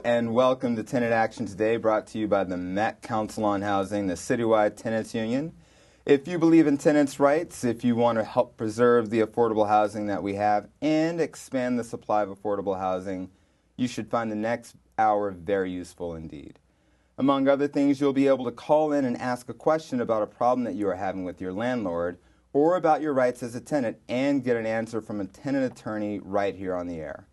and welcome to Tenant Action Today, brought to you by the Met Council on Housing, the citywide tenants union. If you believe in tenants' rights, if you want to help preserve the affordable housing that we have and expand the supply of affordable housing, you should find the next hour very useful indeed. Among other things, you'll be able to call in and ask a question about a problem that you are having with your landlord or about your rights as a tenant and get an answer from a tenant attorney right here on the air.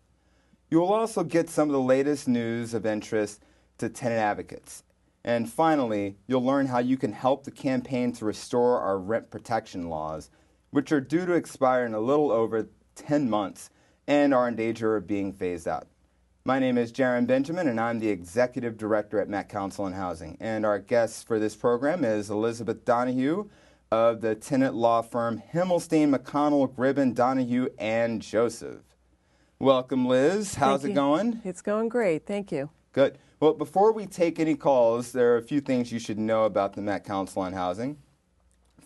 You will also get some of the latest news of interest to tenant advocates. And finally, you'll learn how you can help the campaign to restore our rent protection laws, which are due to expire in a little over 10 months and are in danger of being phased out. My name is Jaron Benjamin, and I'm the Executive Director at Met Council on Housing. And our guest for this program is Elizabeth Donahue of the tenant law firm Himmelstein, McConnell, Gribben, Donahue, and Joseph. Welcome, Liz. How's it going? It's going great. Thank you. Good. Well, before we take any calls, there are a few things you should know about the Met Council on Housing.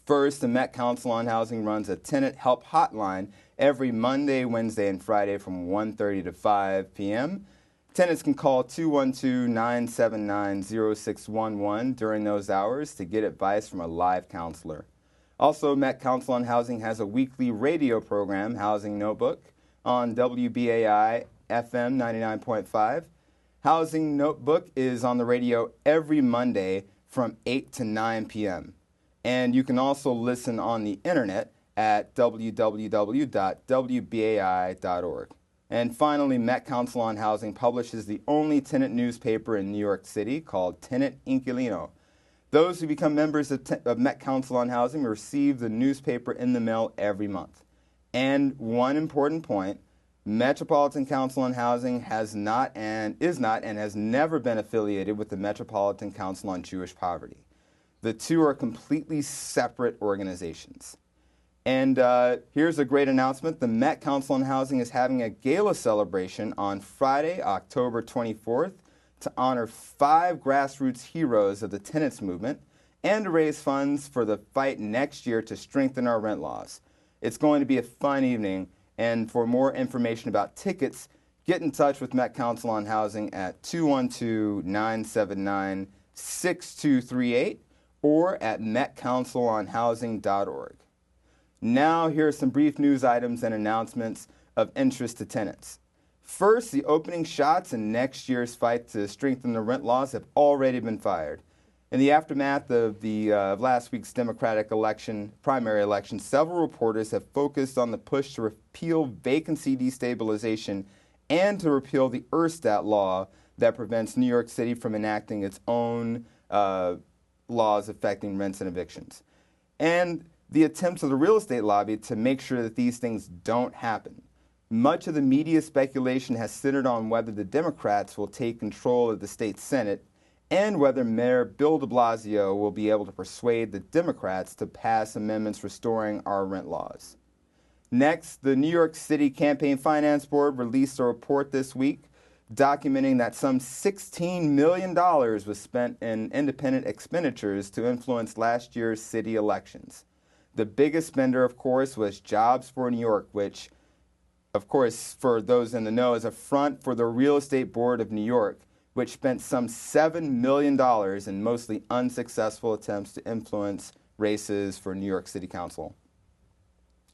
First, the Met Council on Housing runs a tenant help hotline every Monday, Wednesday, and Friday from 1:30 to 5 p.m. Tenants can call 212-979-0611 during those hours to get advice from a live counselor. Also, Met Council on Housing has a weekly radio program, Housing Notebook, on WBAI FM 99.5. Housing Notebook is on the radio every Monday from 8 to 9 p.m. And you can also listen on the internet at www.wbai.org. And finally, Met Council on Housing publishes the only tenant newspaper in New York City called Tenant Inquilino. Those who become members of Met Council on Housing receive the newspaper in the mail every month. And one important point, Metropolitan Council on Housing is not and has never been affiliated with the Metropolitan Council on Jewish Poverty. The two are completely separate organizations. And here's a great announcement. The Met Council on Housing is having a gala celebration on Friday, October 24th, to honor 5 grassroots heroes of the tenants movement and to raise funds for the fight next year to strengthen our rent laws. It's going to be a fun evening, and for more information about tickets, get in touch with Met Council on Housing at 212-979-6238 or at metcouncilonhousing.org. Now, here are some brief news items and announcements of interest to tenants. First, the opening shots in next year's fight to strengthen the rent laws have already been fired. In the aftermath of last week's Democratic primary election, several reporters have focused on the push to repeal vacancy destabilization and to repeal the Erstat law that prevents New York City from enacting its own laws affecting rents and evictions. And the attempts of the real estate lobby to make sure that these things don't happen. Much of the media speculation has centered on whether the Democrats will take control of the state Senate and whether Mayor Bill de Blasio will be able to persuade the Democrats to pass amendments restoring our rent laws. Next, the New York City Campaign Finance Board released a report this week documenting that some $16 million was spent in independent expenditures to influence last year's city elections. The biggest spender, of course, was Jobs for New York, which, of course, for those in the know, is a front for the Real Estate Board of New York, which spent some $7 million in mostly unsuccessful attempts to influence races for New York City Council.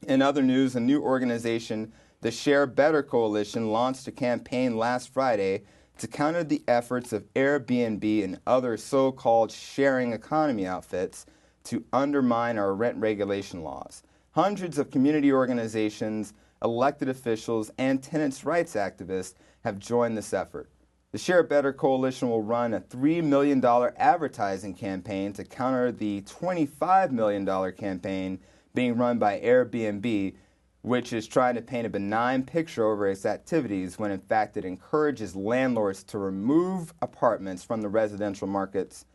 In other news, a new organization, the Share Better Coalition, launched a campaign last Friday to counter the efforts of Airbnb and other so-called sharing economy outfits to undermine our rent regulation laws. Hundreds of community organizations, elected officials, and tenants' rights activists have joined this effort. The Share Better Coalition will run a $3 million advertising campaign to counter the $25 million campaign being run by Airbnb, which is trying to paint a benign picture over its activities when in fact it encourages landlords to remove apartments from the residential markets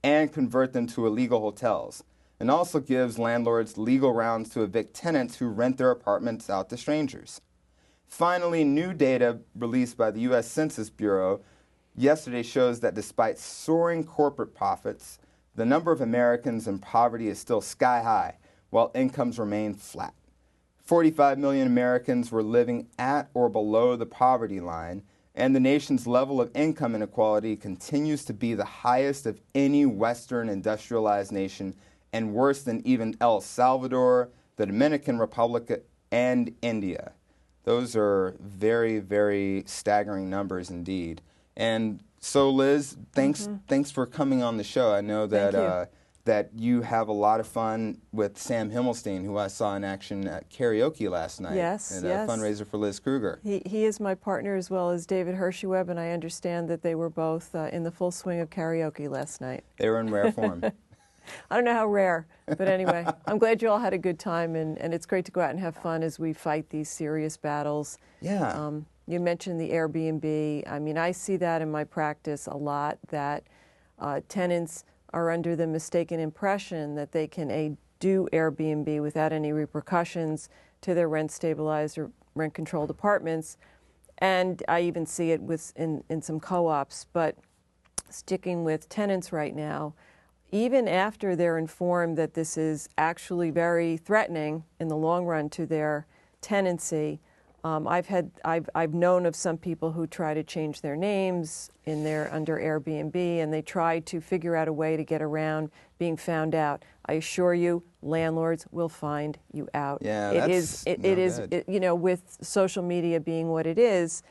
and convert them to illegal hotels, and also gives landlords legal grounds to evict tenants who rent their apartments out to strangers. Finally, new data released by the U.S. Census Bureau yesterday shows that despite soaring corporate profits, the number of Americans in poverty is still sky high, while incomes remain flat. 45 million Americans were living at or below the poverty line, And the nation's level of income inequality continues to be the highest of any Western industrialized nation and worse than even El Salvador, the Dominican Republic, and India. Those are very, very staggering numbers indeed. And so, Liz, thanks for coming on the show. I know that that you have a lot of fun with Sam Himmelstein, who I saw in action at karaoke last night. Yes, at yes. a fundraiser for Liz Kruger. He is my partner as well as David Hersheyweb, and I understand that they were both in the full swing of karaoke last night. They were in rare form. I don't know how rare, but anyway, I'm glad you all had a good time, and it's great to go out and have fun as we fight these serious battles. Yeah. You mentioned the Airbnb. I mean, I see that in my practice a lot, that tenants are under the mistaken impression that they can do Airbnb without any repercussions to their rent-stabilized or rent-controlled apartments. And I even see it in some co-ops. But sticking with tenants right now, even after they're informed that this is actually very threatening in the long run to their tenancy, I've known of some people who try to change their names under Airbnb, and they try to figure out a way to get around being found out. I assure you, landlords will find you out. Yeah, it is. You know, with social media being what it is,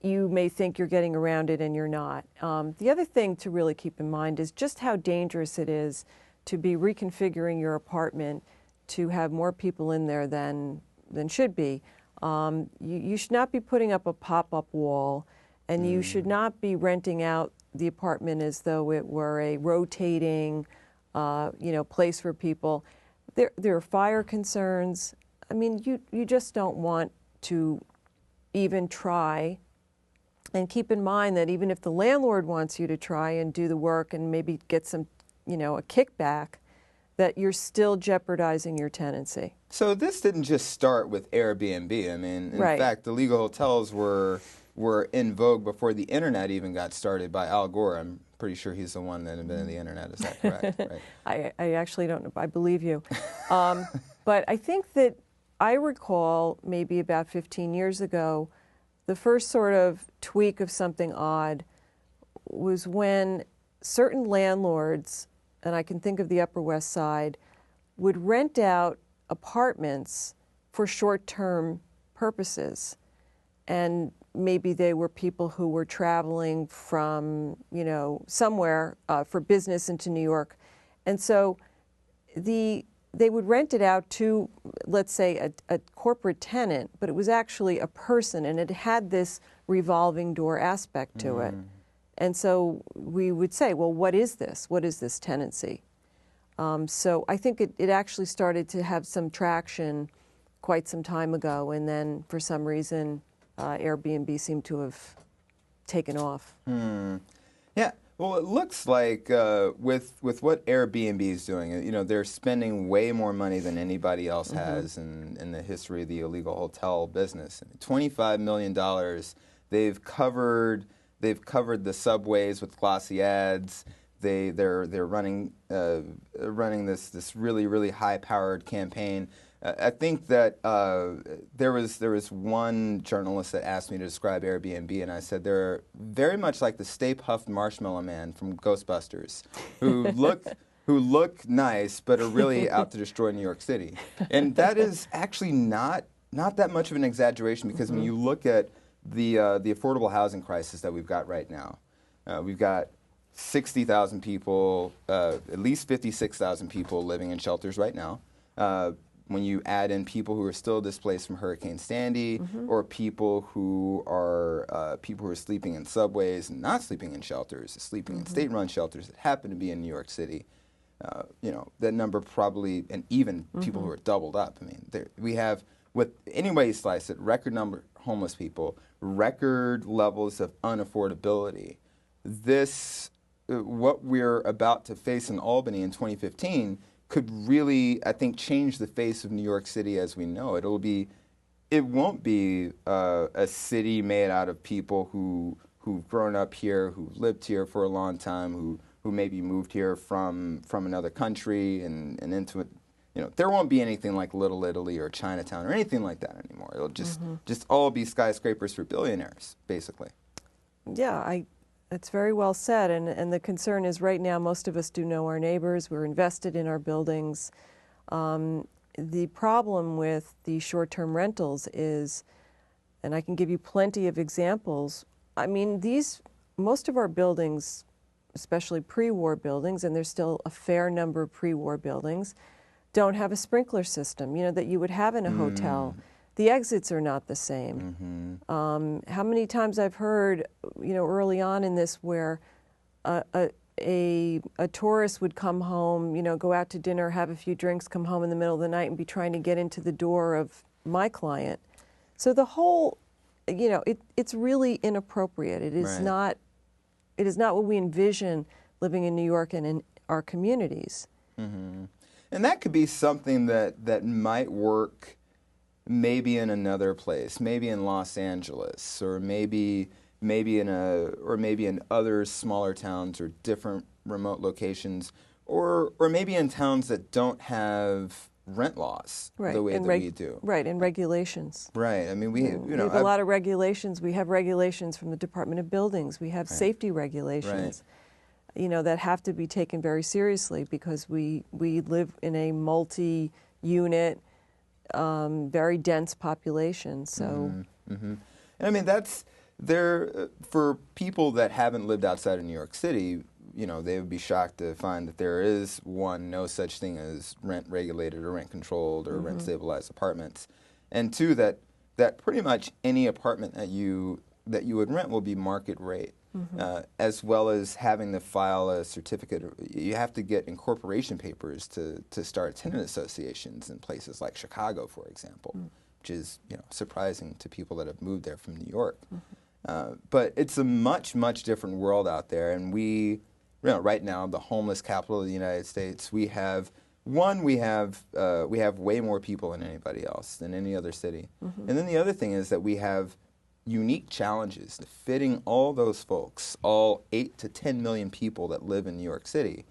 you may think you're getting around it and you're not. The other thing to really keep in mind is just how dangerous it is to be reconfiguring your apartment to have more people in there than should be. You should not be putting up a pop-up wall, and you should not be renting out the apartment as though it were a rotating, place for people. There are fire concerns. I mean, you just don't want to even try. And keep in mind that even if the landlord wants you to try and do the work and maybe get some, a kickback, that you're still jeopardizing your tenancy. So this didn't just start with Airbnb. I mean, in Right. fact, illegal hotels were in vogue before the internet even got started by Al Gore. I'm pretty sure he's the one that invented the internet. Is that correct? Right. I actually don't know. I believe you. But I think that I recall maybe about 15 years ago, the first sort of tweak of something odd was when certain landlords, and I can think of the Upper West Side, would rent out apartments for short-term purposes. And maybe they were people who were traveling from, somewhere for business into New York. And so they would rent it out to, let's say, a corporate tenant, but it was actually a person, and it had this revolving door aspect to it. And so we would say, well, what is this? What is this tenancy? So I think it actually started to have some traction quite some time ago, and then for some reason, Airbnb seemed to have taken off. Yeah. Well, it looks like with what Airbnb is doing, they're spending way more money than anybody else has in the history of the illegal hotel business. $25 million. They've covered the subways with glossy ads. They're running this really, really high-powered campaign. I think that there was one journalist that asked me to describe Airbnb, and I said they're very much like the Stay Puft Marshmallow Man from Ghostbusters, who look nice but are really out to destroy New York City. And that is actually not that much of an exaggeration, because when you look at the affordable housing crisis that we've got right now, we've got 60,000 people, at least 56,000 people living in shelters right now. When you add in people who are still displaced from Hurricane Sandy, or people who are sleeping in subways and not sleeping in shelters, sleeping in state-run shelters that happen to be in New York City, that number probably, and even people who are doubled up. I mean, we have, with any way you slice it, record number of homeless people, record levels of unaffordability. What we're about to face in Albany in 2015 could really, I think, change the face of New York City as we know it. It won't be a city made out of people who've grown up here, who've lived here for a long time, who maybe moved here from another country and into it. There won't be anything like Little Italy or Chinatown or anything like that anymore. It'll just all be skyscrapers for billionaires, basically. Yeah, that's very well said. And the concern is right now most of us do know our neighbors. We're invested in our buildings. The problem with the short-term rentals is, and I can give you plenty of examples. I mean, most of our buildings, especially pre-war buildings, and there's still a fair number of pre-war buildings, don't have a sprinkler system, that you would have in a hotel. The exits are not the same. How many times I've heard, early on in this where a tourist would come home, go out to dinner, have a few drinks, come home in the middle of the night and be trying to get into the door of my client. So the whole, it's really inappropriate. It is not what we envision living in New York and in our communities. And that could be something that might work maybe in another place, maybe in Los Angeles, or maybe in other smaller towns or different remote locations, or maybe in towns that don't have rent laws the way that we do. Right, and regulations. Right. I mean, we have a lot of regulations. We have regulations from the Department of Buildings. We have safety regulations, that have to be taken very seriously because we live in a multi-unit, very dense population. So, and I mean that's there for people that haven't lived outside of New York City. They would be shocked to find that there is no such thing as rent regulated or rent controlled or rent stabilized apartments, and two that pretty much any apartment that you would rent will be market rate. As well as having to file a certificate. You have to get incorporation papers to start tenant associations in places like Chicago, for example, which is surprising to people that have moved there from New York. But it's a much, much different world out there, and we right now, the homeless capital of the United States, we have way more people than anybody else, than any other city. And then the other thing is that we have unique challenges to fitting all those folks, all 8 to 10 million people that live in New York City,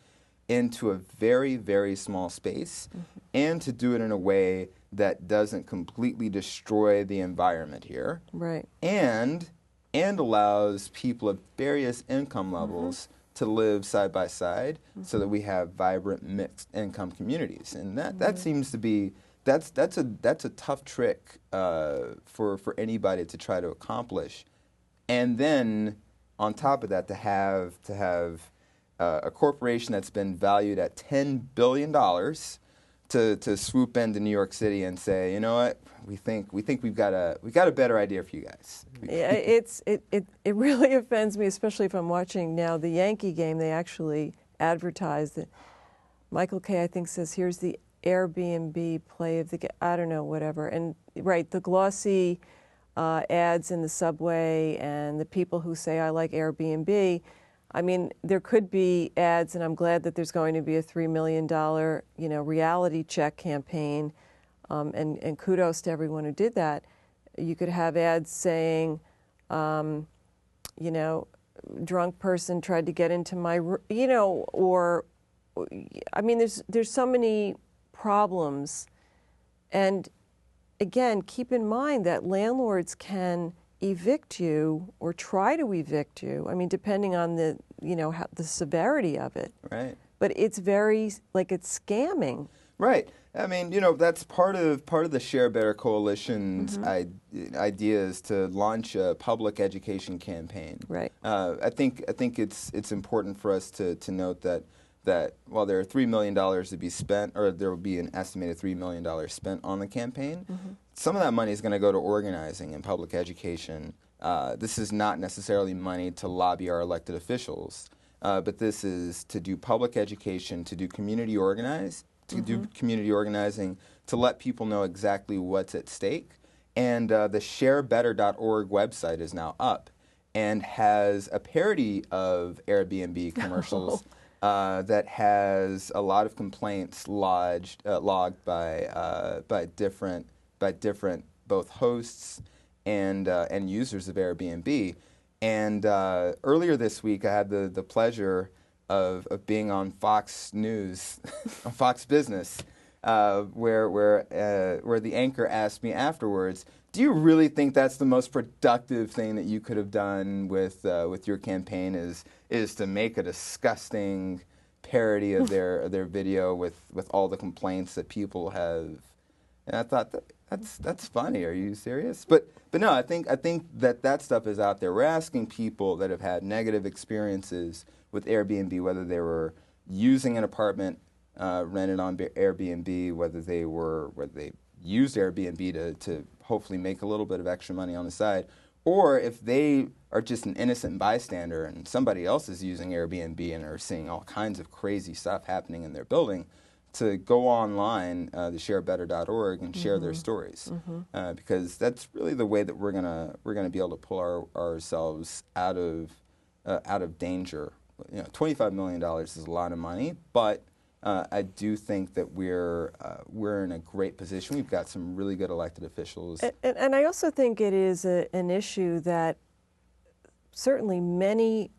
into a very, very small space, and to do it in a way that doesn't completely destroy the environment here, right, and allows people of various income levels to live side by side, so that we have vibrant mixed income communities. And that seems to be that's a tough trick for anybody to try to accomplish. And then on top of that, to have a corporation that's been valued at $10 billion to swoop into New York City and say, you know what, we think we've got a better idea for you guys. Yeah, it really offends me, especially if I'm watching now the Yankee game. They actually advertise that Michael Kay, I think, says, here's the Airbnb play of the game. I don't know, whatever. And right, the glossy ads in the subway and the people who say, I like Airbnb. I mean, there could be ads, and I'm glad that there's going to be a $3 million, reality check campaign, and kudos to everyone who did that. You could have ads saying, drunk person tried to get into my, or, I mean, there's so many problems. And again, keep in mind that landlords can evict you or try to evict you. I mean, depending on the severity of it. Right. But it's very it's scamming. Right. I mean, that's part of the Share Better Coalition's ideas to launch a public education campaign. Right. I think it's important for us to note that while there are $3 million to be spent, or there will be an estimated $3 million spent on the campaign, some of that money is going to go to organizing and public education. This is not necessarily money to lobby our elected officials, but this is to do public education, to do community organizing, to let people know exactly what's at stake. And the sharebetter.org website is now up and has a parody of Airbnb commercials. That has a lot of complaints logged by different both hosts and users of Airbnb. And earlier this week, I had the pleasure of being on Fox News, on Fox Business, where the anchor asked me afterwards, Do you really think that's the most productive thing that you could have done with your campaign? Is to make a disgusting parody of their video with all the complaints that people have? And I thought that's funny. Are you serious? But no, I think that stuff is out there. We're asking people that have had negative experiences with Airbnb, whether they were using an apartment rented on Airbnb, whether they used Airbnb to hopefully make a little bit of extra money on the side, or if they are just an innocent bystander and somebody else is using Airbnb and are seeing all kinds of crazy stuff happening in their building, to go online to sharebetter.org and share their stories, because that's really the way that we're gonna be able to pull ourselves out of danger. $25 million is a lot of money, but I do think that we're in a great position. We've got some really good elected officials. And I also think it is an issue that certainly many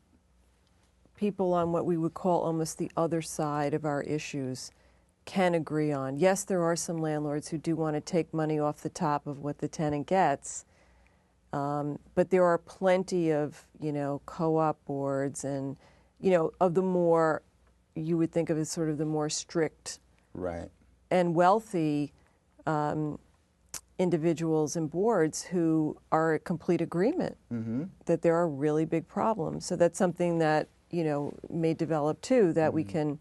people on what we would call almost the other side of our issues can agree on. Yes, there are some landlords who do want to take money off the top of what the tenant gets, but there are plenty of, co-op boards and, of the more you would think of as sort of the more strict right. and wealthy individuals and boards who are at complete agreement that there are really big problems. So that's something that, may develop too, that we can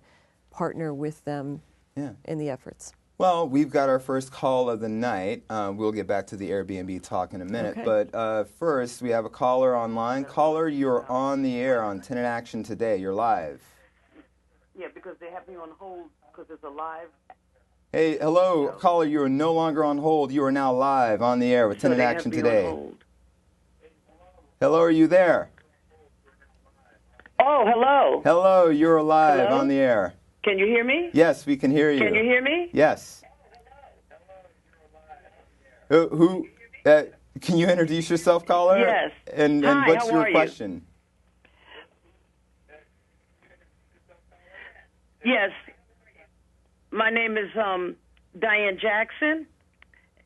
partner with them in the efforts. Well, we've got our first call of the night. We'll get back to the Airbnb talk in a minute. Okay. But first, we have a caller online. Caller, you're on the air on Tenant Action Today. You're live. Yeah, because they have me on hold because it's a live. Hey, hello, caller. You are no longer on hold. You are now live on the air with Tenant Action Today. On hold. Hello, are you there? Oh, hello. Hello, you're live Hello? on the air. Can you hear me? Yes, we can hear you. Can you hear me? Yes. Who? Can you introduce yourself, caller? Yes. And Hi, what's how your are you? question? Yes. My name is Diane Jackson,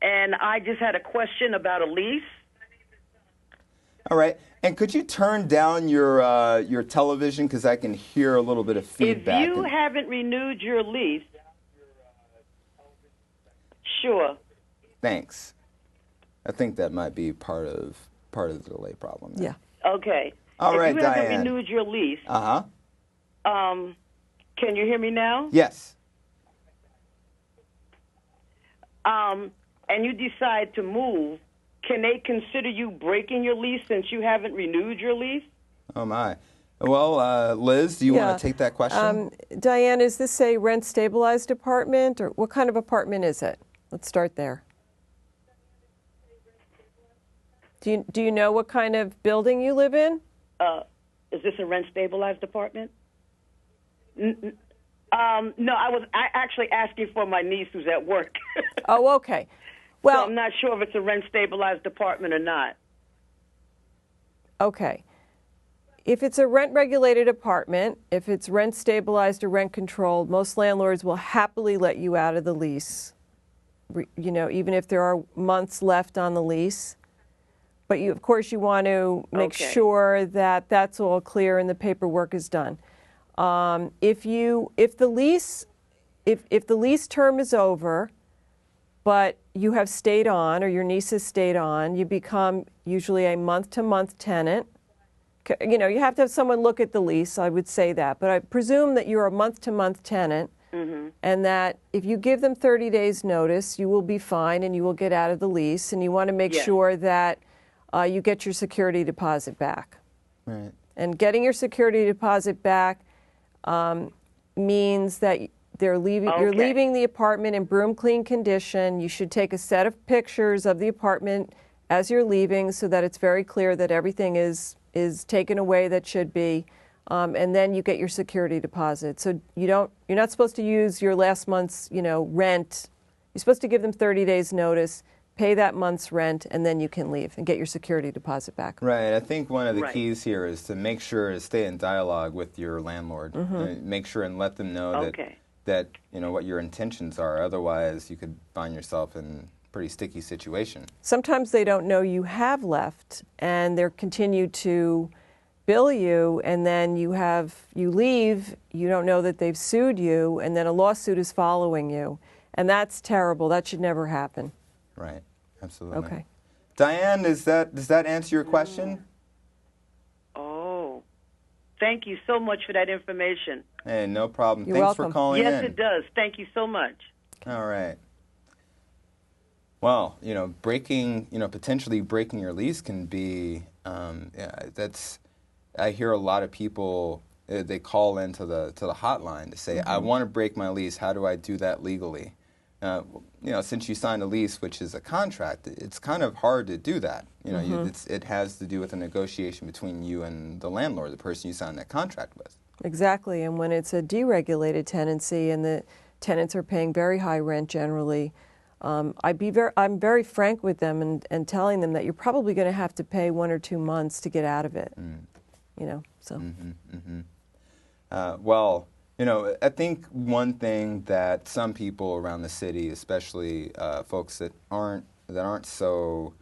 and I just had a question about a lease. All right. And could you turn down your television, because I can hear a little bit of feedback? If you haven't renewed your lease, sure. Thanks. I think that might be part of the delay problem there. Yeah. Okay. All right, if you Diane. haven't renewed your lease, can you hear me now? Yes. And you decide to move, can they consider you breaking your lease since you haven't renewed your lease? Oh, my. Well, Liz, do you want to take that question? Diane, is this a rent-stabilized apartment, or what kind of apartment is it? Let's start there. Do you know what kind of building you live in? Is this a rent-stabilized apartment? No, I was actually asking for my niece who's at work. Oh, okay. Well, so I'm not sure if it's a rent-stabilized apartment or not. Okay. If it's a rent-regulated apartment, if it's rent-stabilized or rent-controlled, most landlords will happily let you out of the lease, even if there are months left on the lease. But of course, you want to make sure that that's all clear and the paperwork is done. If the lease term is over, but you have stayed on, or your niece has stayed on, you become usually a month-to-month tenant. You have to have someone look at the lease, I would say that. But I presume that you're a month-to-month tenant, and that if you give them 30 days notice, you will be fine and you will get out of the lease, and you want to make sure that you get your security deposit back. Right. And getting your security deposit back means that you're leaving the apartment in broom clean condition. You should take a set of pictures of the apartment as you're leaving so that it's very clear that everything is taken away that should be, and then you get your security deposit. So you're not supposed to use your last month's rent. You're supposed to give them 30 days notice, pay that month's rent, and then you can leave and get your security deposit back. Right. I think one of the keys here is to make sure to stay in dialogue with your landlord. Make sure and let them know that what your intentions are. Otherwise, you could find yourself in pretty sticky situation. Sometimes they don't know you have left, and they're continue to bill you, and then you leave, you don't know that they've sued you, and then a lawsuit is following you. And that's terrible. That should never happen. Right. Absolutely. Okay. Diane, does that answer your question? Oh, thank you so much for that information. Hey, no problem. You're Thanks welcome. for calling in. Yes, it does. Thank you so much. All right. Well, potentially breaking your lease can be, I hear a lot of people, they call into the hotline to say, I want to break my lease. How do I do that legally? Since you signed a lease, which is a contract, it's kind of hard to do that. It has to do with a negotiation between you and the landlord, the person you signed that contract with. Exactly. And when it's a deregulated tenancy and the tenants are paying very high rent generally, I'm very frank with them and telling them that you're probably going to have to pay 1 or 2 months to get out of it. So. I think one thing that some people around the city, especially folks that aren't so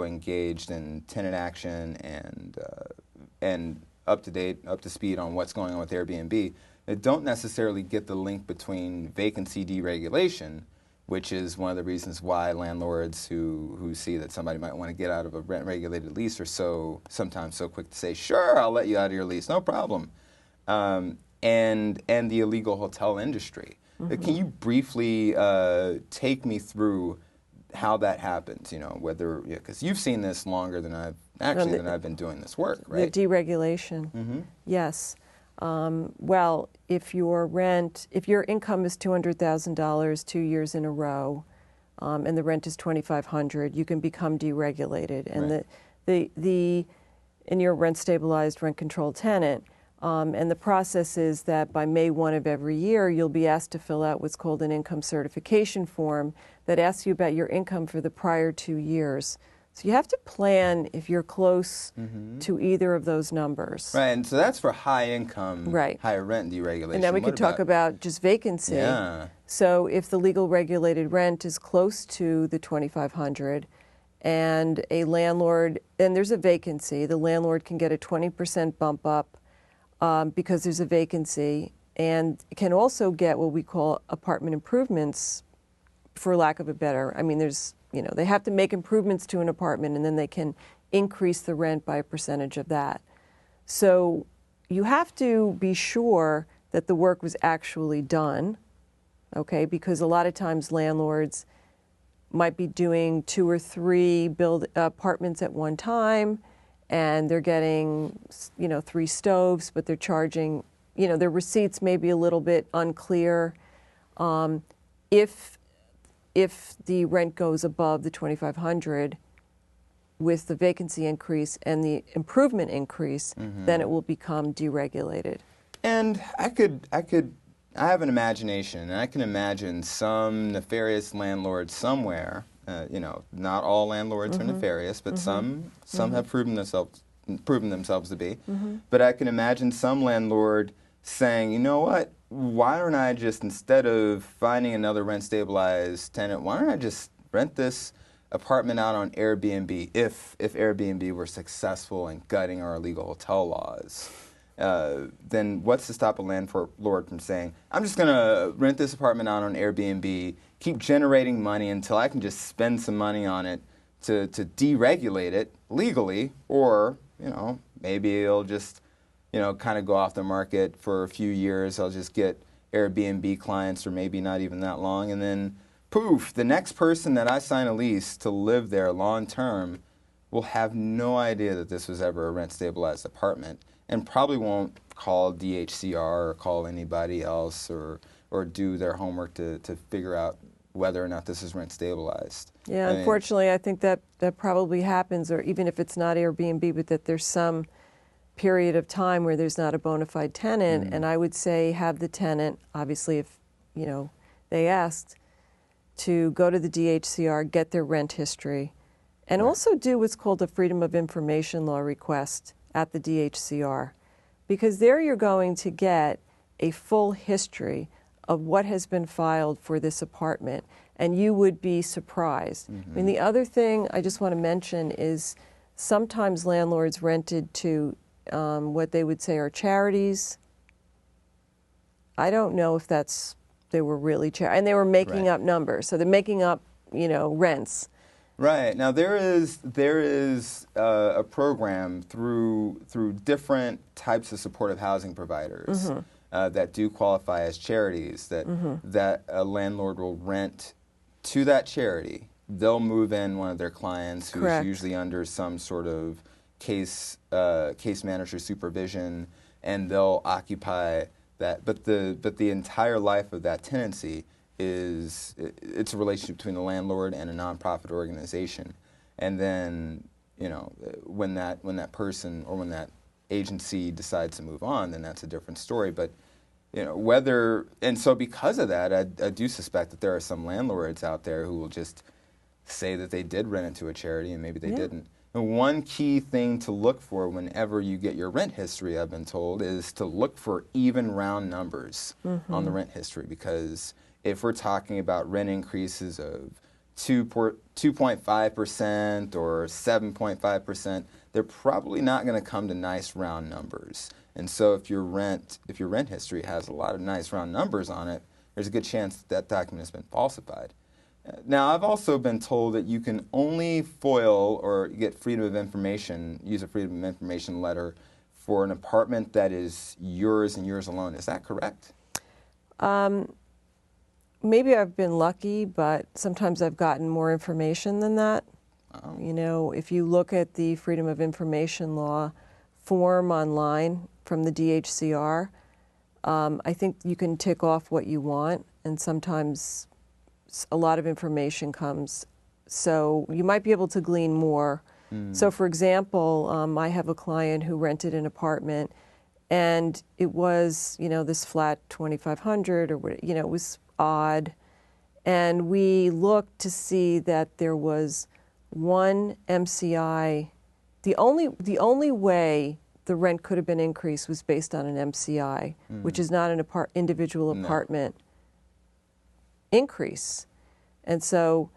engaged in tenant action and up to speed on what's going on with Airbnb, that don't necessarily get the link between vacancy deregulation, which is one of the reasons why landlords who see that somebody might want to get out of a rent-regulated lease are sometimes so quick to say, sure, I'll let you out of your lease, no problem. And the illegal hotel industry. Can you briefly take me through how that happens? Because you've seen this longer than I've been doing this work, right? The deregulation, yes. Well, if your income is $200,000 2 years in a row, and the rent is $2,500, you can become deregulated, and right. And you're a rent-stabilized, rent-controlled tenant. And the process is that by May 1 of every year, you'll be asked to fill out what's called an income certification form that asks you about your income for the prior 2 years. So you have to plan if you're close to either of those numbers. Right, and so that's for high income, high rent deregulation. And then we could talk about just vacancy. Yeah. So if the legal regulated rent is close to the $2,500 and a landlord, and there's a vacancy, the landlord can get a 20% bump up because there's a vacancy, and can also get what we call apartment improvements, for lack of a better, they have to make improvements to an apartment, and then they can increase the rent by a percentage of that. So you have to be sure that the work was actually done, okay, because a lot of times landlords might be doing 2 or 3 apartments at one time, and they're getting, 3 stoves, but they're charging, their receipts may be a little bit unclear. If the rent goes above the $2,500 with the vacancy increase and the improvement increase, then it will become deregulated. And I have an imagination, and I can imagine some nefarious landlord somewhere. Not all landlords are nefarious, but some have proven themselves to be. But I can imagine some landlord saying, you know what? Why don't I just, instead of finding another rent-stabilized tenant, why don't I just rent this apartment out on Airbnb if Airbnb were successful in gutting our illegal hotel laws? Then what's to stop a landlord from saying, I'm just going to rent this apartment out on Airbnb, keep generating money until I can just spend some money on it to deregulate it legally, or, maybe it'll just kind of go off the market for a few years. I'll just get Airbnb clients, or maybe not even that long, and then poof, the next person that I sign a lease to live there long term will have no idea that this was ever a rent-stabilized apartment, and probably won't call DHCR or call anybody else or do their homework to figure out whether or not this is rent-stabilized. Yeah, unfortunately, I think that probably happens, or even if it's not Airbnb, but that there's some period of time where there's not a bona fide tenant, and I would say have the tenant, obviously if they asked, to go to the DHCR, get their rent history, and also do what's called a Freedom of Information Law request at the DHCR, because there you're going to get a full history of what has been filed for this apartment, and you would be surprised. I mean, the other thing I just want to mention is sometimes landlords rented to what they would say are charities. I don't know if they were really and they were making up numbers, so they're making up, rents. Right. Now there is a program through different types of supportive housing providers that do qualify as charities that a landlord will rent to that charity. They'll move in one of their clients who's usually under some sort of case manager supervision, and they'll occupy that. But the entire life of that tenancy it's a relationship between the landlord and a nonprofit organization. And then, when that person or when that agency decides to move on, then that's a different story. But so because of that, I do suspect that there are some landlords out there who will just say that they did rent it to a charity and maybe they didn't. And one key thing to look for whenever you get your rent history, I've been told, is to look for even round numbers on the rent history, because if we're talking about rent increases of 2.5% or 7.5%, they're probably not going to come to nice round numbers. And so if your rent history has a lot of nice round numbers on it, there's a good chance that document has been falsified. Now, I've also been told that you can only foil or get freedom of information, use a freedom of information letter for an apartment that is yours and yours alone. Is that correct? Maybe I've been lucky, but sometimes I've gotten more information than that. Oh. If you look at the Freedom of Information Law form online from the DHCR, I think you can tick off what you want, and sometimes a lot of information comes. So you might be able to glean more. So for example, I have a client who rented an apartment, and it was, this flat 2,500 or it was odd, and we looked to see that there was one MCI. The only way the rent could have been increased was based on an MCI, which is not an individual apartment increase. And so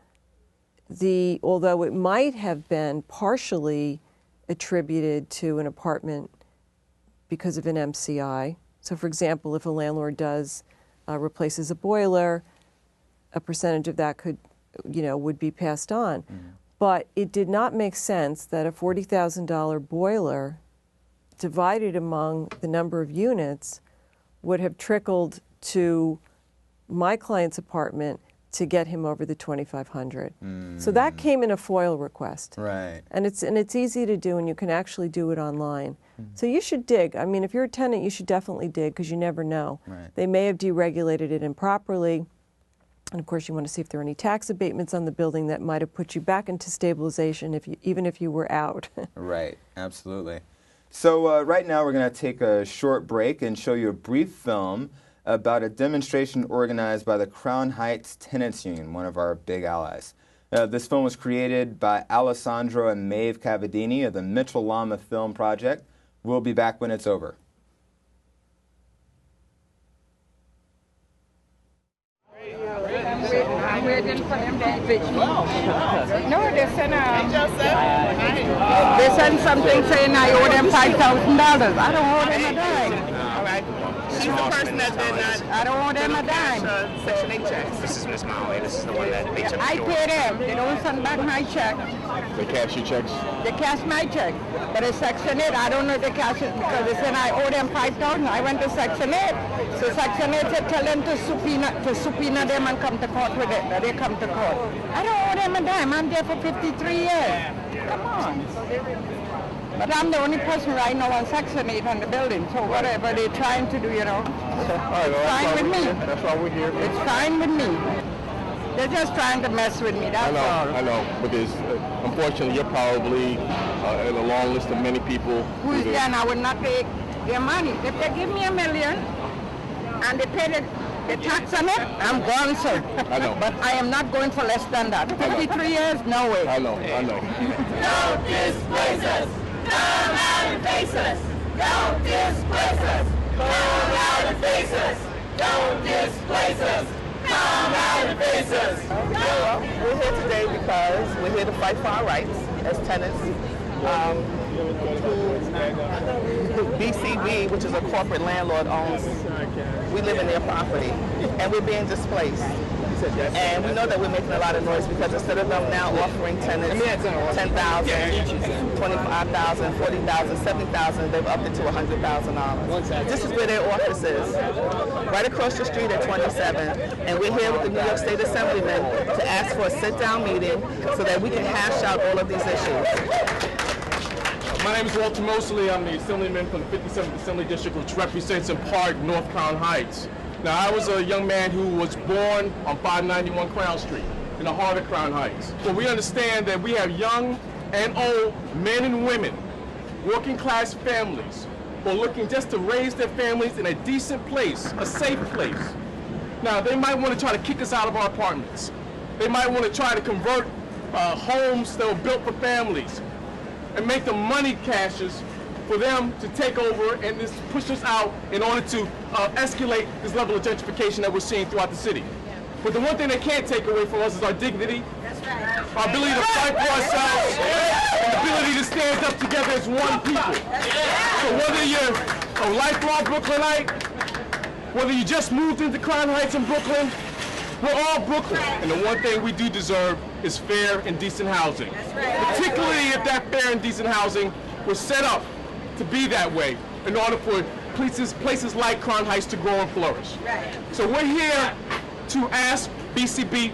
although it might have been partially attributed to an apartment because of an MCI, so for example, if a landlord replaces a boiler, a percentage of that would be passed on. But it did not make sense that a $40,000 boiler divided among the number of units would have trickled to my client's apartment to get him over the 2,500. So that came in a FOIL request. Right. And it's easy to do, and you can actually do it online. So you should dig. I mean, if you're a tenant, you should definitely dig, because you never know. Right. They may have deregulated it improperly. And of course, you want to see if there are any tax abatements on the building that might have put you back into stabilization even if you were out. Right, absolutely. So right now we're going to take a short break and show you a brief film about a demonstration organized by the Crown Heights Tenants Union, one of our big allies. This film was created by Alessandro and Maeve Cavadini of the Mitchell Lama Film Project. We'll be back when it's over. I'm waiting for them to pitch me. No, they sent something saying I owe them $5,000. I don't owe them a dime. All right. She's the person that did not. I don't owe them a dime. Section 8 checks. This is Miss Molly. This is the one that they took. I pay them. They don't send back my check. They cash your checks? They cash my check. But it's Section 8. I don't know if they cash it because they said I owe them $5,000. I went to Section 8. So Section 8 said tell them to subpoena them and come to court with it. They come to court. I don't owe them a dime. I'm there for 53 years. Come on. But I'm the only person right now on Section 8 on the building, so whatever they're trying to do, Okay. All right, it's fine with me. That's why we're here. It's fine with me. They're just trying to mess with me, that's all. I know, because unfortunately you're probably in a long list of many people. Who's there, and I would not take their money. If they give me $1 million and they pay the tax on it, I'm gone, sir. I know. But I am not going for less than that. 53 years, no way. I know. Don't displace us. Come out and face us. Don't displace us. Come out and face us. Don't displace us. Come out and face us. Well, we're here today because we're here to fight for our rights as tenants. BCB, which is a corporate landlord, owns. We live in their property, and we're being displaced. And we know that we're making a lot of noise because instead of them now offering tenants $10,000, $25,000, $40,000, $70,000, they've upped it to $100,000. This is where their office is, right across the street at 27. And we're here with the New York State Assemblyman to ask for a sit-down meeting so that we can hash out all of these issues. My name is Walter Mosley. I'm the Assemblyman from the 57th Assembly District, which represents in part North Crown Heights. Now, I was a young man who was born on 591 Crown Street in the heart of Crown Heights. But we understand that we have young and old men and women, working class families, who are looking just to raise their families in a decent place, a safe place. Now, they might want to try to kick us out of our apartments. They might want to try to convert homes that were built for families and make them money cashers for them to take over and just push us out in order to escalate this level of gentrification that we're seeing throughout the city. But the one thing they can't take away from us is our dignity, our ability to fight for ourselves, and the ability to stand up together as one people. So whether you're a lifelong Brooklynite, whether you just moved into Crown Heights in Brooklyn, we're all Brooklyn. And the one thing we do deserve is fair and decent housing. Particularly if that fair and decent housing was set up to be that way in order for places like Crown Heights to grow and flourish. So we're here to ask BCB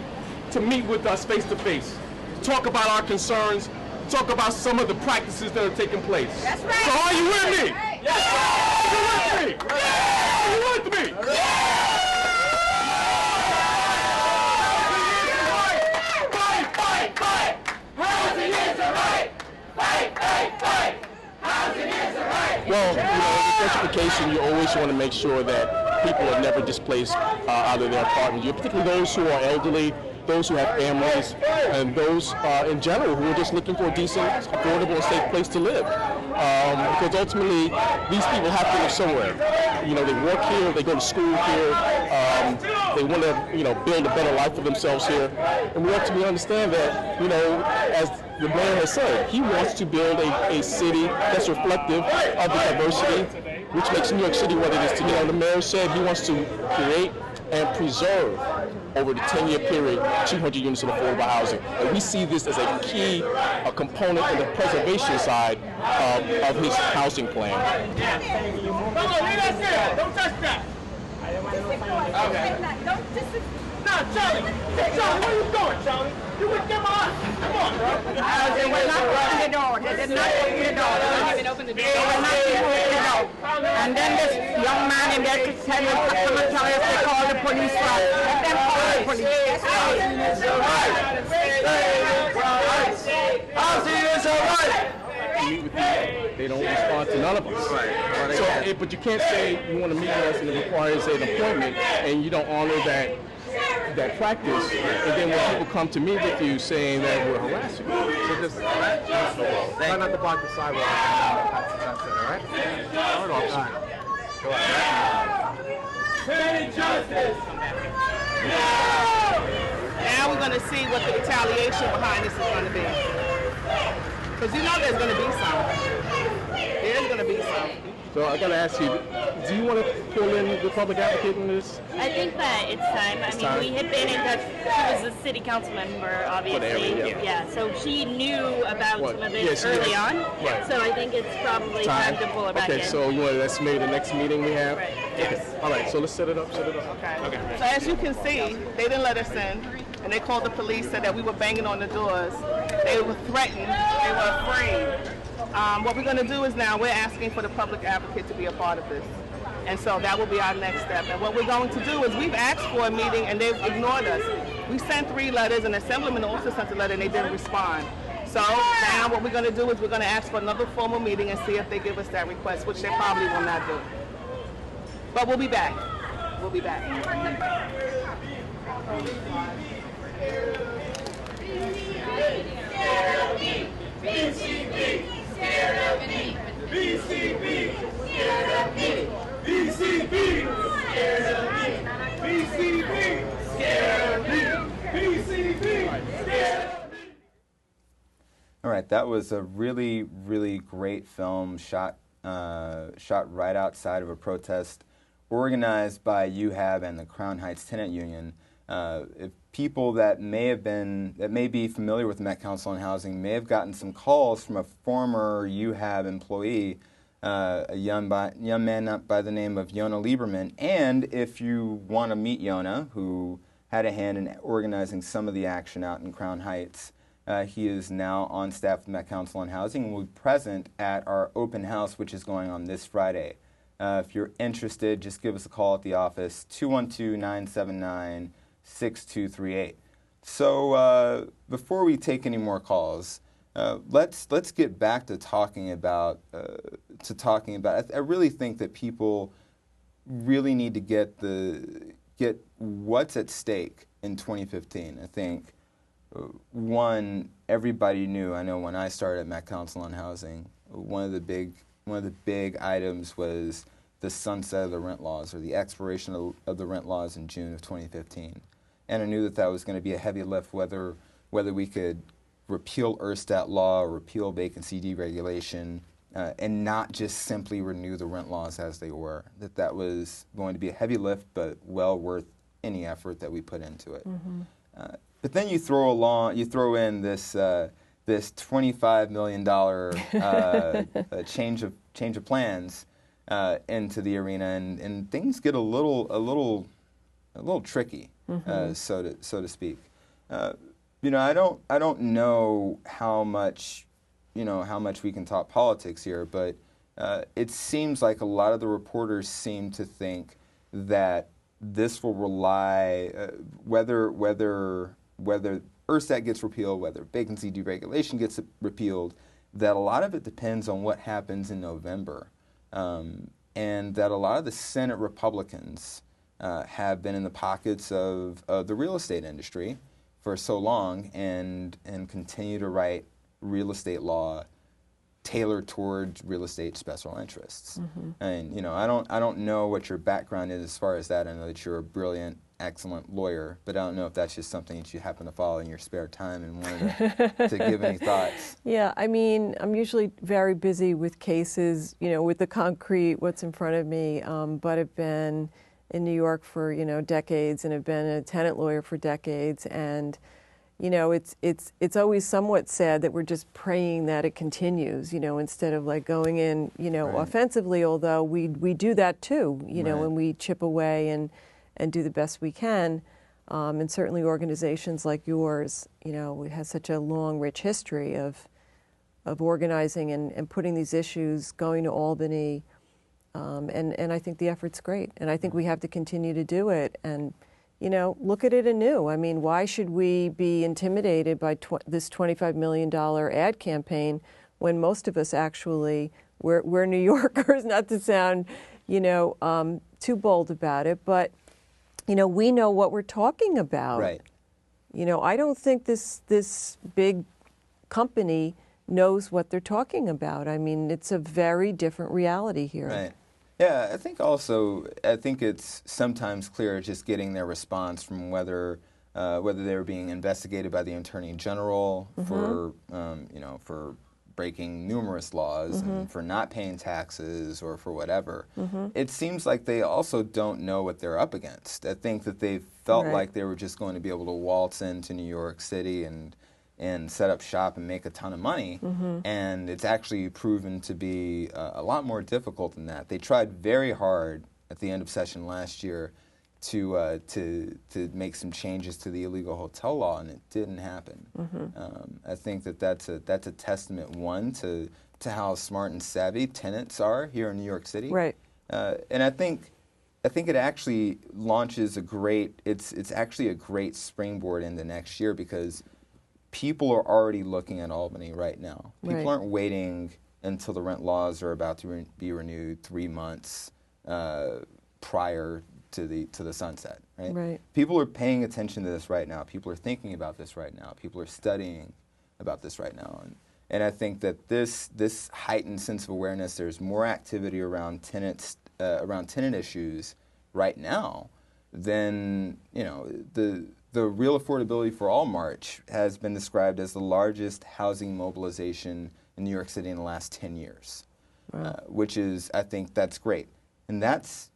to meet with us face to face, talk about our concerns, talk about some of the practices that are taking place. That's right. So are you with me? Yes. Are you with me? Are you with me? Well, with gentrification, you always want to make sure that people are never displaced out of their apartments. Particularly those who are elderly, those who have families, and those in general who are just looking for a decent, affordable, and safe place to live. Because ultimately, these people have to live somewhere. They work here, they go to school here, they want to, build a better life for themselves here. And we ultimately understand that, as the mayor has said, he wants to build a city that's reflective of the diversity, which makes New York City what it is today. The mayor said he wants to create and preserve over the 10-year period 200 units of affordable housing. And we see this as a key component in the preservation side of his housing plan. Don't touch that. Okay. No, Charlie, where are you going, Charlie? You with them on? Come on, bro. They will not open the door. They did not open the door. They don't even open the door. They will not even open the door. And then this young man in there could tell us, come and tell us they call the police for us. Let them call the police. Housing is a right. Housing is a right. Meet with you. They don't respond to none of us. So, but you can't say you want to meet with us and it requires an appointment and you don't honor that practice, and then when people come to meet with you saying that we're harassing you. So just try not to block the sidewalk. All right? All right, officer. Go Tenant justice. Now we're going to see what the retaliation behind this is going to be. Because there's going to be some. There's going to be some. So I got to ask you, do you want to pull in the public advocate in this? I think that it's time. We had been in touch. She was a city council member, obviously. Area, yeah. So she knew about some of this early on. Right. So I think it's probably time to pull her back in. Okay, so you want to estimate the next meeting we have? Right. Yes. Okay. All right, so let's set it up. Okay. So as you can see, they didn't let us in, and they called the police, said that we were banging on the doors. They were threatened. They were afraid. What we're going to do is now we're asking for the public advocate to be a part of this. And so that will be our next step. And what we're going to do is we've asked for a meeting and they've ignored us. We sent 3 letters and the Assemblyman also sent a letter and they didn't respond. So now what we're going to do is we're going to ask for another formal meeting and see if they give us that request, which they probably will not do. But we'll be back. We'll be back. BCB, scared of me. BCB, scared of me. BCB, scared of me. BCB, scared of me. All right, that was a really, really great film shot right outside of a protest organized by UHAB and the Crown Heights Tenant Union. If people that may be familiar with Met Council on Housing may have gotten some calls from a former UHAB employee, a young man by the name of Yona Lieberman. And if you want to meet Yona, who had a hand in organizing some of the action out in Crown Heights, he is now on staff with Met Council on Housing and will be present at our open house, which is going on this Friday. If you're interested, just give us a call at the office, 212-979-6238. So before we take any more calls, let's get back to talking about. I really think that people really need to get what's at stake in 2015. I think. One, everybody knew. I know when I started at Met Council on Housing, one of the big items was the sunset of the rent laws, or the expiration of the rent laws in June of 2015. And I knew that was going to be a heavy lift, whether we could repeal Erstat law or repeal vacancy deregulation, and not just simply renew the rent laws as they were. That was going to be a heavy lift, but well worth any effort that we put into it. Mm-hmm. But then you throw in this $25 million change of plans into the arena, and things get a little tricky, mm-hmm. so to speak. I don't know how much we can talk politics here, but it seems like a lot of the reporters seem to think that this will rely whether Erstat gets repealed, whether vacancy deregulation gets repealed, that a lot of it depends on what happens in November, and that a lot of the Senate Republicans have been in the pockets of the real estate industry for so long, and continue to write real estate law tailored towards real estate special interests. Mm-hmm. And I don't know what your background is as far as that. I know that you're a brilliant, excellent lawyer, but I don't know if that's just something that you happen to follow in your spare time and wanted to give any thoughts. Yeah, I mean, I'm usually very busy with cases, with the concrete, what's in front of me, but I've been in New York for, decades, and have been a tenant lawyer for decades, and it's always somewhat sad that we're just praying that it continues, instead of like going in, right. offensively, although we do that too, right. when we chip away and do the best we can. And certainly organizations like yours, it has such a long, rich history of organizing and putting these issues, going to Albany. And I think the effort's great. And I think we have to continue to do it. And look at it anew. I mean, why should we be intimidated by this $25 million ad campaign when most of us actually, we're New Yorkers, not to sound, too bold about it, but, we know what we're talking about. Right. I don't think this big company knows what they're talking about. I mean, it's a very different reality here. Right. Yeah, I think it's sometimes clear just getting their response from whether they were being investigated by the Attorney General mm-hmm. For breaking numerous laws mm-hmm. and for not paying taxes or for whatever. Mm-hmm. It seems like they also don't know what they're up against. I think that they felt right. like they were just going to be able to waltz into New York City and set up shop and make a ton of money, mm-hmm. and it's actually proven to be a lot more difficult than that. They tried very hard at the end of session last year to make some changes to the illegal hotel law, and it didn't happen. Mm-hmm. I think that's a testament, one, to how smart and savvy tenants are here in New York City, right? And I think it actually launches it's actually a great springboard into next year, because people are already looking at Albany right now. People right. aren't waiting until the rent laws are about to be renewed 3 months prior to the sunset. Right? Right. People are paying attention to this right now. People are thinking about this right now. People are studying about this right now. And I think that this heightened sense of awareness, there's more activity around tenant issues right now then the Real Affordability for All March has been described as the largest housing mobilization in New York City in the last 10 years, which is, I think that's great. And that's,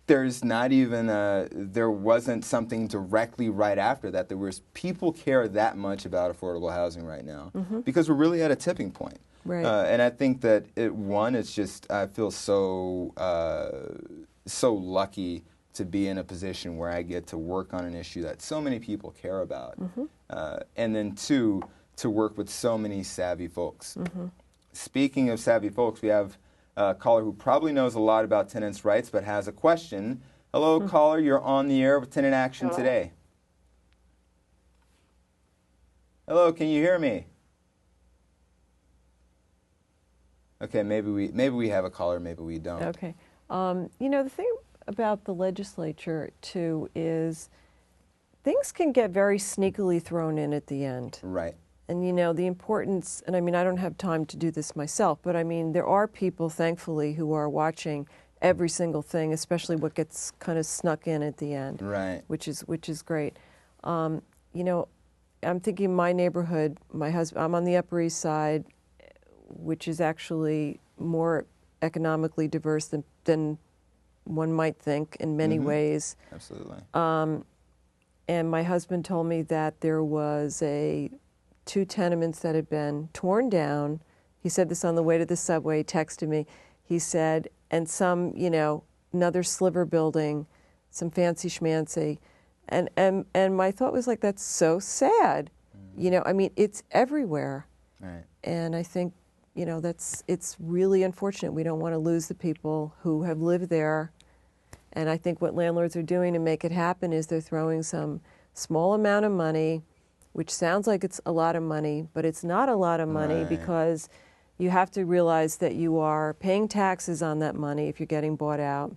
there's not even there wasn't something directly right after that. There was people care that much about affordable housing right now because we're really at a tipping point. Right. And I think that it's just I feel so lucky to be in a position where I get to work on an issue that so many people care about, and then two, to work with so many savvy folks. Speaking of savvy folks, we have a caller who probably knows a lot about tenants' rights but has a question. Hello, caller. You're on the air with Tenant Action Today. Hello, can you hear me? Okay, maybe we have a caller, maybe we don't. Okay. The thing about the legislature, too, is things can get very sneakily thrown in at the end. Right. And, the importance, and I mean, I don't have time to do this myself, but I mean, there are people, thankfully, who are watching every single thing, especially what gets kind of snuck in at the end. Right. Which is great. I'm thinking my neighborhood, I'm on the Upper East Side, which is actually more economically diverse than one might think in many ways. Absolutely. And my husband told me that there was two tenements that had been torn down. He said this on the way to the subway, he texted me. He said, and some, another sliver building, some fancy schmancy. And my thought was like, that's so sad. I mean, it's everywhere. Right. And I think, it's really unfortunate. We don't want to lose the people who have lived there. And I think what landlords are doing to make it happen is they're throwing some small amount of money, which sounds like it's a lot of money, but it's not a lot of money because you have to realize that you are paying taxes on that money if you're getting bought out.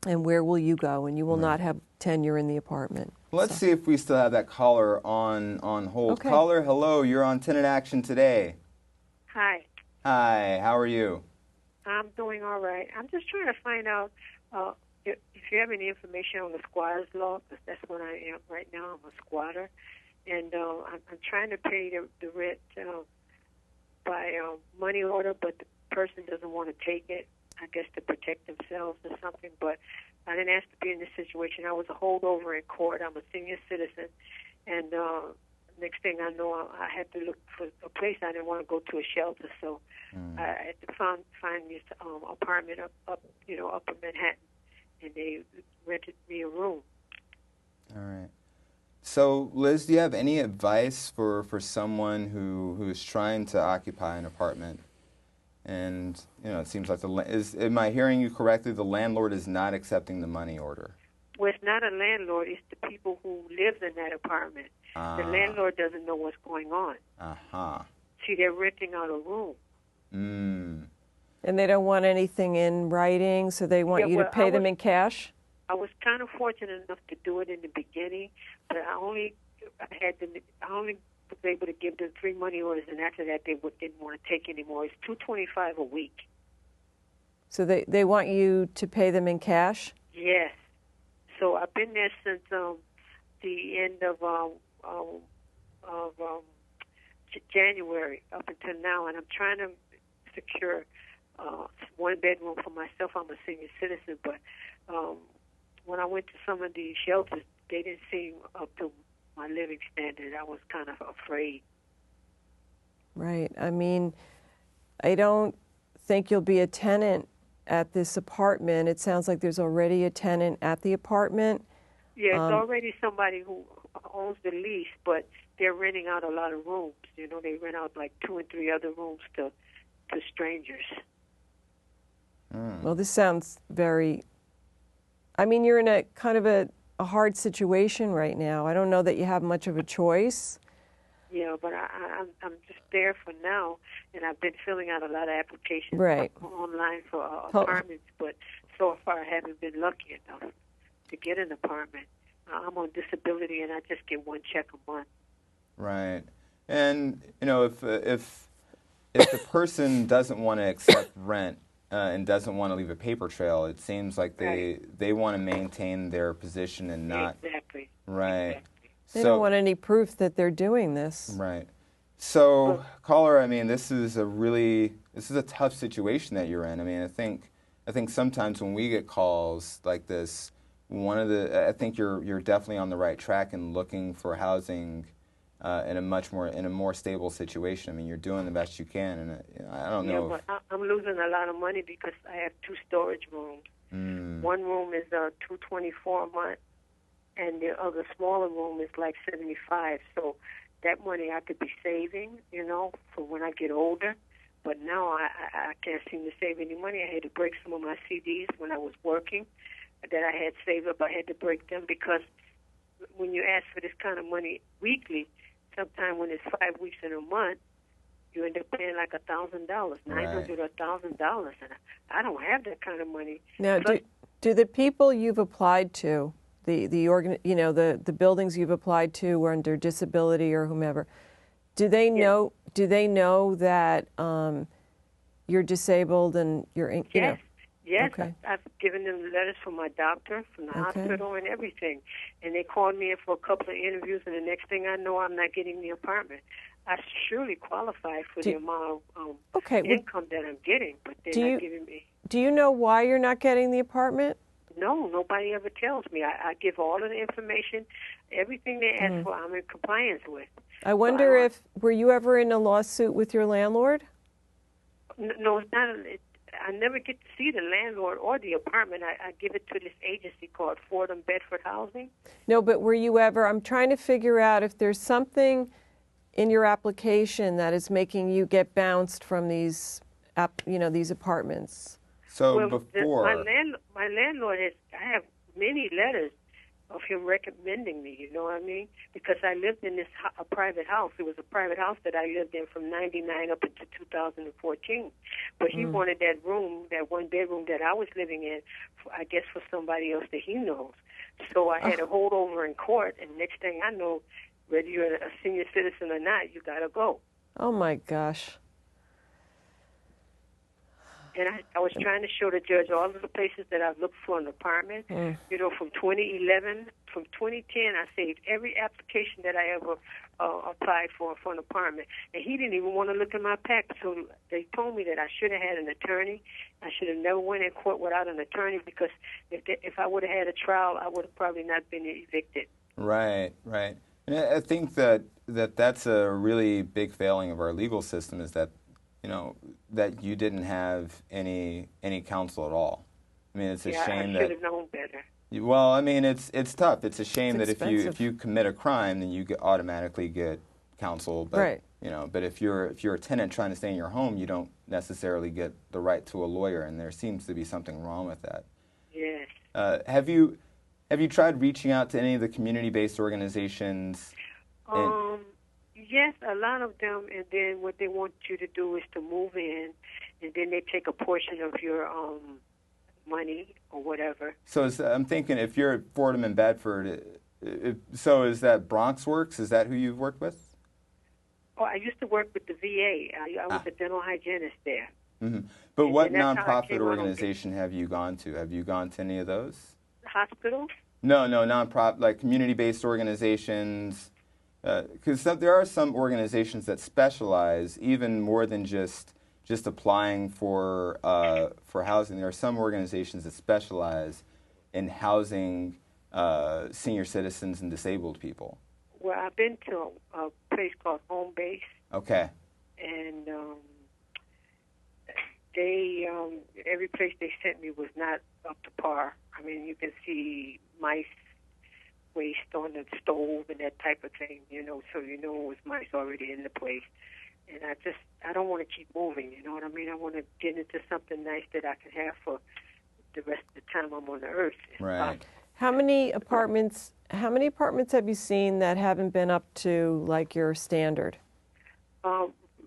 And where will you go? And you will not have tenure in the apartment. Let's see if we still have that caller on hold. Okay. Caller, hello. You're on Tenant Action Today. Hi. Hi. How are you? I'm doing all right. I'm just trying to find out if you have any information on the squatter's law, because that's what I am right now. I'm a squatter. And I'm trying to pay the rent by money order, but the person doesn't want to take it, I guess to protect themselves or something. But I didn't ask to be in this situation. I was a holdover in court. I'm a senior citizen. And next thing I know, I had to look for a place. I didn't want to go to a shelter, so I had to find this apartment up in Manhattan, and they rented me a room. All right. So, Liz, do you have any advice for someone who is trying to occupy an apartment? And, it seems like am I hearing you correctly, the landlord is not accepting the money order? Well, it's not a landlord. It's the people who live in that apartment. The landlord doesn't know what's going on. See, they're renting out a room. And they don't want anything in writing, so they want you to pay them in cash? I was kind of fortunate enough to do it in the beginning, but I only was able to give them 3 money orders, and after that they didn't want to take anymore. It's $225 a week. So they want you to pay them in cash? Yes. So I've been there since the end of January up until now, and I'm trying to secure 1 bedroom for myself. I'm a senior citizen, but when I went to some of the shelters, they didn't seem up to my living standard. I was kind of afraid. Right. I mean, I don't think you'll be a tenant at this apartment. It sounds like there's already a tenant at the apartment. Yeah, it's already somebody who owns the lease, but they're renting out a lot of rooms. They rent out like 2 and 3 other rooms to strangers. Well, this sounds very... I mean, you're in a kind of a hard situation right now. I don't know that you have much of a choice. Yeah, but I'm just there for now, and I've been filling out a lot of applications online for apartments, but so far I haven't been lucky enough to get an apartment. I'm on disability, and I just get 1 check a month. Right. And, if the person doesn't want to accept rent, and doesn't want to leave a paper trail. It seems like they want to maintain their position and not exactly right. Exactly. They don't want any proof that they're doing this. Right. So, caller, I mean, this is a tough situation that you're in. I mean, I think sometimes when we get calls like this, I think you're definitely on the right track in looking for housing in a more stable situation. I mean, you're doing the best you can, and I don't know. Yeah, but I'm losing a lot of money because I have 2 storage rooms. One room is $224 a month, and the other smaller room is like $75. So that money I could be saving, for when I get older. But now I can't seem to save any money. I had to break some of my CDs when I was working that I had saved up. I had to break them because when you ask for this kind of money weekly, sometime when it's 5 weeks in a month, you end up paying like $1,000, $900 or $1,000, and I don't have that kind of money. Now, do the people you've applied to, the buildings you've applied to were under disability or whomever, do they know? Do they know that you're disabled and you're Yes. Yes, Okay. I've given them letters from my doctor, from the hospital, and everything. And they called me in for a couple of interviews, and the next thing I know, I'm not getting the apartment. I surely qualify for the amount of income that I'm getting, but they're not giving me. Do you know why you're not getting the apartment? No, nobody ever tells me. I give all of the information, everything they ask for, I'm in compliance with. I wonder were you ever in a lawsuit with your landlord? No, it's not. I never get to see the landlord or the apartment. I give it to this agency called Fordham Bedford Housing. No, but were you ever? I'm trying to figure out if there's something in your application that is making you get bounced from these apartments. So my landlord I have many letters of him recommending me, you know what I mean? Because I lived in a private house. It was a private house that I lived in from 99 up until 2014. But he wanted that room, that one bedroom that I was living in, I guess for somebody else that he knows. So I had a holdover in court, and next thing I know, whether you're a senior citizen or not, you got to go. Oh, my gosh. And I was trying to show the judge all of the places that I've looked for an apartment. From 2011, from 2010, I saved every application that I ever applied for an apartment. And he didn't even want to look at my pack. So they told me that I should have had an attorney. I should have never went in court without an attorney because if I would have had a trial, I would have probably not been evicted. Right. And I think that's a really big failing of our legal system is that that you didn't have any counsel at all. I mean, it's a shame that. I should have known better. Well, I mean, it's tough. It's a shame It's that if you commit a crime, then you automatically get counsel. But, right. But if you're a tenant trying to stay in your home, you don't necessarily get the right to a lawyer, and there seems to be something wrong with that. Yes. Have you tried reaching out to any of the community-based organizations? Yes, a lot of them, and then what they want you to do is to move in, and then they take a portion of your money or whatever. So I'm thinking if you're at Fordham and Bedford, so is that Bronx Works? Is that who you've worked with? Oh, I used to work with the VA. I was a dental hygienist there. Mm-hmm. But what nonprofit organization have you gone to? Have you gone to any of those? Hospitals? No, nonprofit, like community-based organizations. Because there are some organizations that specialize even more than just applying for housing. There are some organizations that specialize in housing senior citizens and disabled people. Well, I've been to a place called Home Base. Okay. And they every place they sent me was not up to par. I mean, you can see mice waste on the stove and that type of thing, so it was mice already in the place. And I don't want to keep moving, you know what I mean? I want to get into something nice that I can have for the rest of the time I'm on the earth. Right. How many apartments have you seen that haven't been up to like your standard?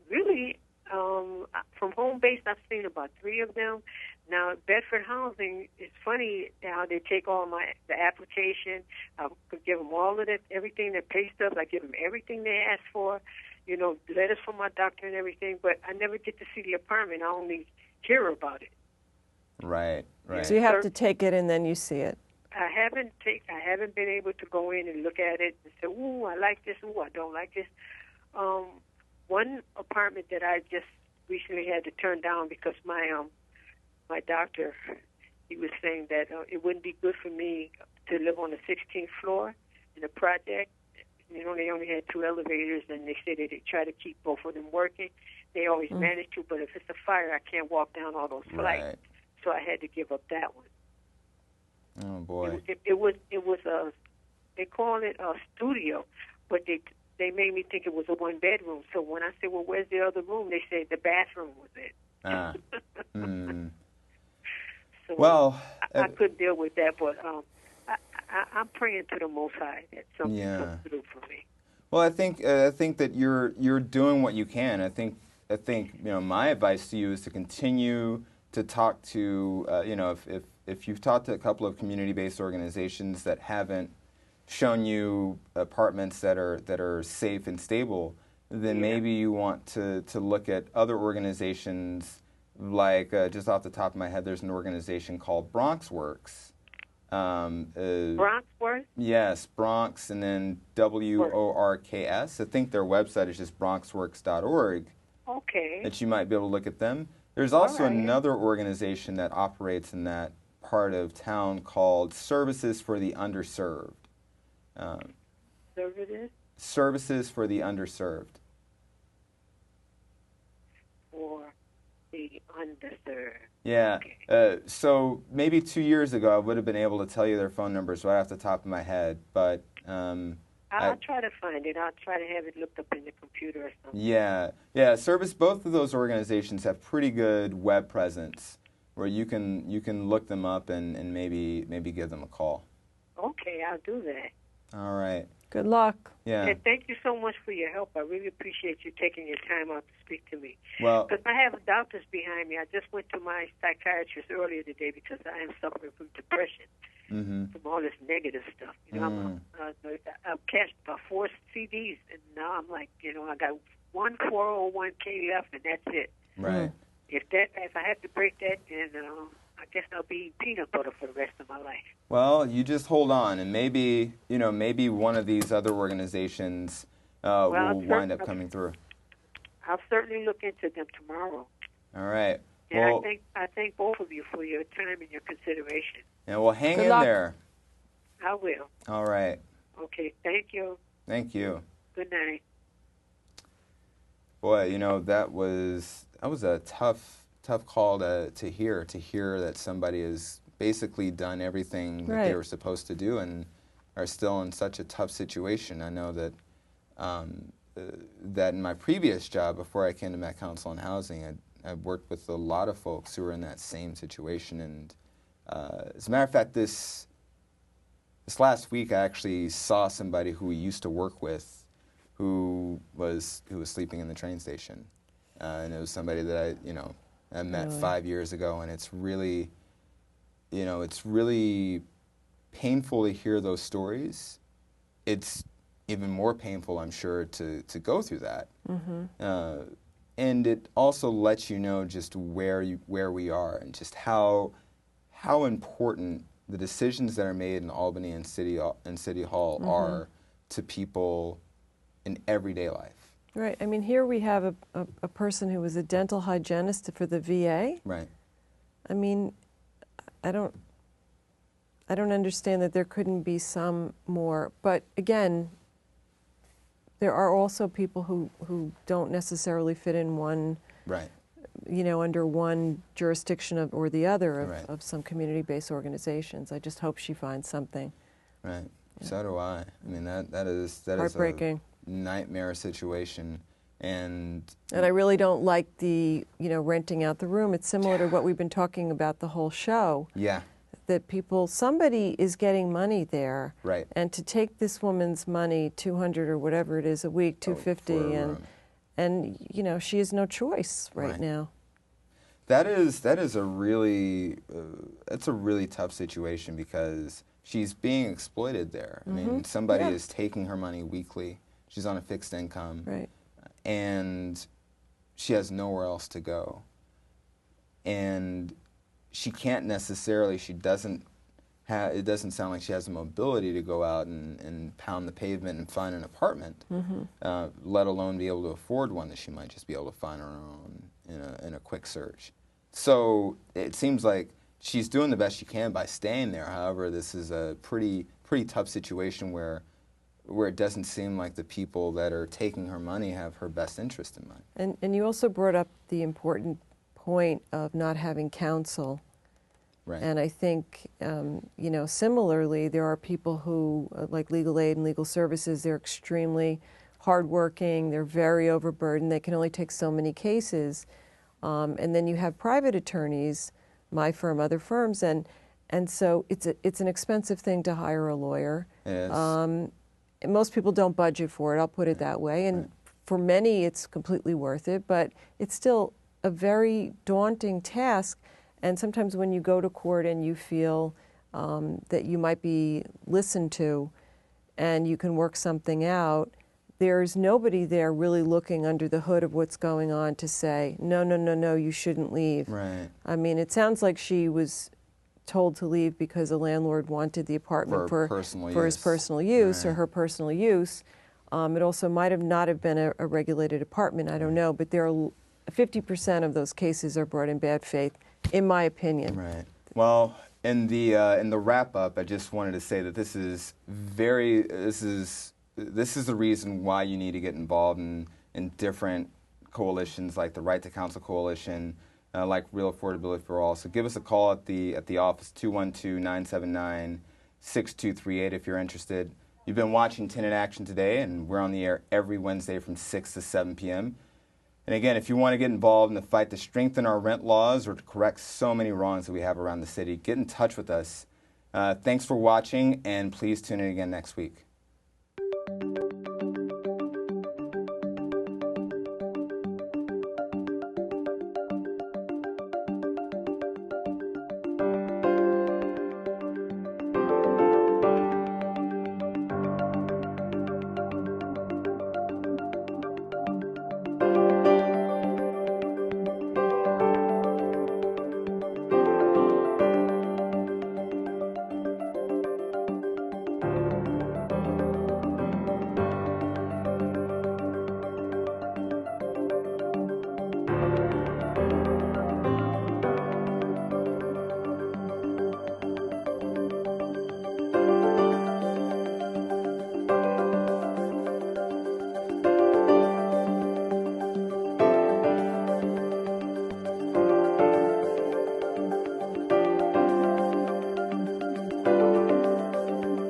Really, from Home Base, I've seen about 3 of them. Now, Bedford Housing, it's funny how they take all the application. I could give them all of everything, their pay stubs. I give them everything they ask for, letters from my doctor and everything. But I never get to see the apartment. I only hear about it. Right, right. So you have to take it and then you see it. I haven't been able to go in and look at it and say, ooh, I like this, ooh, I don't like this. One apartment that I just recently had to turn down because my doctor, he was saying that it wouldn't be good for me to live on the 16th floor in a project. You know, they only had 2 elevators, and they said that they try to keep both of them working. They always manage to, but if it's a fire, I can't walk down all those flights. Right. So I had to give up that one. Oh boy. It was a, they call it a studio, but they made me think it was a 1-bedroom. So when I said, well, where's the other room? They said the bathroom was it. So well, I couldn't deal with that, but I'm praying to the Most High that something comes through for me. Well, I think that you're doing what you can. I think my advice to you is to continue to talk to if you've talked to a couple of community-based organizations that haven't shown you apartments that are safe and stable, then maybe you want to look at other organizations. Like just off the top of my head, there's an organization called Bronx Works. Bronx Works? Yes, Bronx and then WORKS. I think their website is just bronxworks.org. Okay. That you might be able to look at them. There's also another organization that operates in that part of town called Services for the Underserved. Services? Services for the Underserved. For the underserved. Yeah. Okay. So maybe 2 years ago, I would have been able to tell you their phone numbers right off the top of my head, but I'll try to find it. I'll try to have it looked up in the computer or something. Yeah. Both of those organizations have pretty good web presence where you can look them up and maybe give them a call. Okay, I'll do that. All right. Good luck. Yeah. And thank you so much for your help. I really appreciate you taking your time out to speak to me. Well, because I have doctors behind me. I just went to my psychiatrist earlier today because I am suffering from depression, from all this negative stuff. You know, I've cashed about 4 CDs, and now I'm like, I got one 401k left, and that's it. Right. If I have to break that, then I guess I'll be eating peanut butter for the rest of my life. Well, you just hold on, and maybe one of these other organizations will wind up coming through. I'll certainly look into them tomorrow. All right. And well, I thank both of you for your time and your consideration. Yeah, well, hang in there. I will. All right. Okay, thank you. Thank you. Good night. Boy, that was a tough call to hear that somebody has basically done everything that they were supposed to do and are still in such a tough situation. I know that that in my previous job before I came to Met Council on Housing, I worked with a lot of folks who were in that same situation. And as a matter of fact, this last week I actually saw somebody who we used to work with who was sleeping in the train station, and it was somebody that I met 5 years ago, and it's really painful to hear those stories. It's even more painful, I'm sure, to go through that. And it also lets you know just where we are and just how important the decisions that are made in Albany and City Hall are to people in everyday life. Right. I mean, here we have a person who was a dental hygienist for the VA. Right. I mean, I don't understand that there couldn't be some more. But again, there are also people who don't necessarily fit in one, under one jurisdiction or the other of some community-based organizations. I just hope she finds something. Right. Yeah. So do I. I mean, that is heartbreaking. A nightmare situation. And I really don't like the, renting out the room. It's similar to what we've been talking about the whole show. Yeah. That somebody is getting money there. Right. And to take this woman's money, $200 or whatever it is a week, $250, and she has no choice right now. That is a really that's a really tough situation because she's being exploited there. I mean, somebody is taking her money weekly. She's on a fixed income. Right. And she has nowhere else to go. And she can't necessarily, she doesn't have, it doesn't sound like she has the mobility to go out and pound the pavement and find an apartment, let alone be able to afford one that she might just be able to find on her own in a quick search. So it seems like she's doing the best she can by staying there. However, this is a pretty tough situation where it doesn't seem like the people that are taking her money have her best interest in mind. And you also brought up the important point of not having counsel. Right. And I think, you know, similarly, there are people who, like legal aid and legal services, they're extremely hardworking, they're very overburdened, they can only take so many cases. And then you have private attorneys, my firm, other firms, and so it's an expensive thing to hire a lawyer. It is. Most people don't budget for it, I'll put it that way, and for many it's completely worth it, but it's still a very daunting task. And sometimes when you go to court and you feel that you might be listened to and you can work something out, there's nobody there really looking under the hood of what's going on to say, no, no, no, no, you shouldn't leave. Right. I mean, it sounds like she was told to leave because a landlord wanted the apartment for his personal use or her personal use. It also might have not have been a regulated apartment, I don't know, but there are 50% of those cases are brought in bad faith, in my opinion. Right. Well, in the wrap up, I just wanted to say that this is the reason why you need to get involved in different coalitions like the Right to Counsel Coalition, like Real Affordability for All. So give us a call at the office, 212-979-6238 if you're interested. You've been watching Tenant Action today, and we're on the air every Wednesday from 6 to 7 p.m. And again, if you want to get involved in the fight to strengthen our rent laws or to correct so many wrongs that we have around the city, get in touch with us. Thanks for watching, and please tune in again next week.